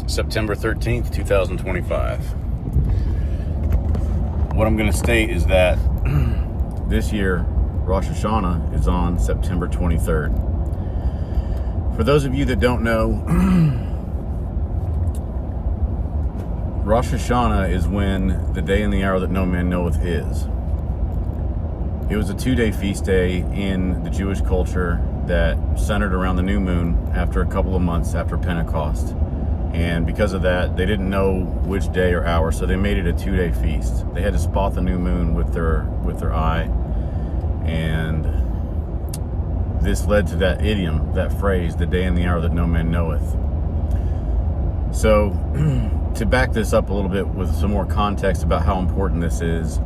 September 13th, 2025. What I'm going to state is that this year, Rosh Hoshanah is on September 23rd. For those of you that don't know, Rosh Hoshanah is when the day and the hour that no man knoweth is. It was a 2-day feast day in the Jewish culture that centered around the new moon after a couple of months after Pentecost. And because of that, they didn't know which day or hour, so they made it a 2-day feast. They had to spot the new moon with their eye. And this led to that idiom, that phrase, the day and the hour that no man knoweth. So to back this up a little bit with some more context about how important this is,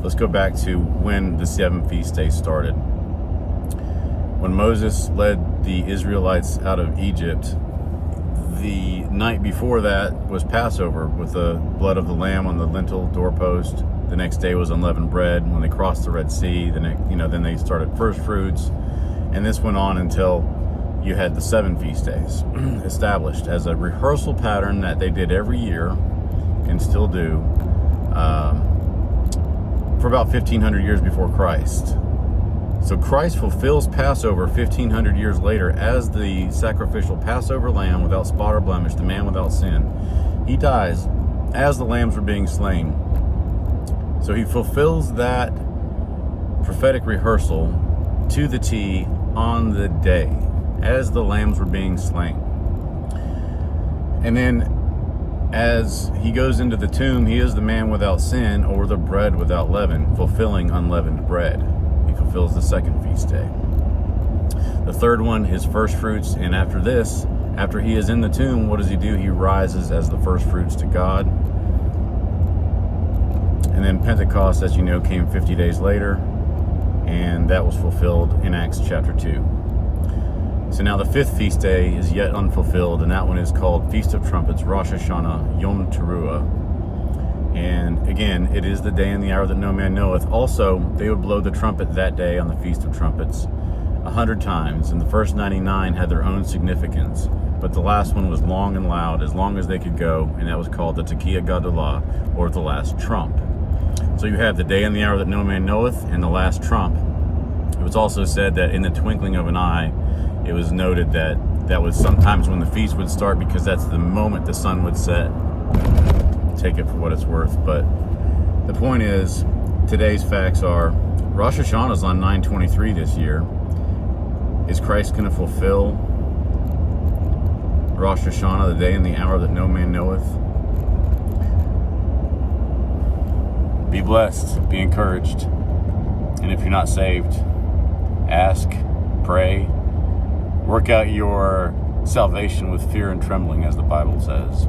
let's go back to when the 7 feast days started. When Moses led the Israelites out of Egypt, the night before that was Passover with the blood of the lamb on the lintel doorpost. The next day was unleavened bread. When they crossed the Red Sea, then they started first fruits. And this went on until you had the 7 feast days established as a rehearsal pattern that they did every year and still do for about 1,500 years before Christ. So Christ fulfills Passover 1,500 years later as the sacrificial Passover lamb without spot or blemish, the man without sin. He dies as the lambs were being slain. So he fulfills that prophetic rehearsal to the T on the day as the lambs were being slain. And then as he goes into the tomb, he is the man without sin, or the bread without leaven, fulfilling unleavened bread. He fulfills the 2nd feast day. The 3rd one is first fruits, and after this, after he is in the tomb, what does he do? He rises as the first fruits to God. And then Pentecost, as you know, came 50 days later, and that was fulfilled in Acts chapter 2. So now the 5th feast day is yet unfulfilled, and that one is called Feast of Trumpets, Rosh Hoshanah, Yom Teruah. And again, it is the day and the hour that no man knoweth. Also, they would blow the trumpet that day on the Feast of Trumpets 100 times, and the first 99 had their own significance. But the last one was long and loud, as long as they could go, and that was called the Tekiah Gadolah, or the last trump. So you have the day and the hour that no man knoweth, and the last trump. It was also said that in the twinkling of an eye, it was noted that was sometimes when the feast would start, because that's the moment the sun would set. Take it for what it's worth. But the point is, today's facts are, Rosh Hashanah is on 9/23 this year. Is Christ going to fulfill Rosh Hashanah, the day and the hour that no man knoweth? Be blessed, be encouraged. And if you're not saved, ask, pray, work out your salvation with fear and trembling, as the Bible says.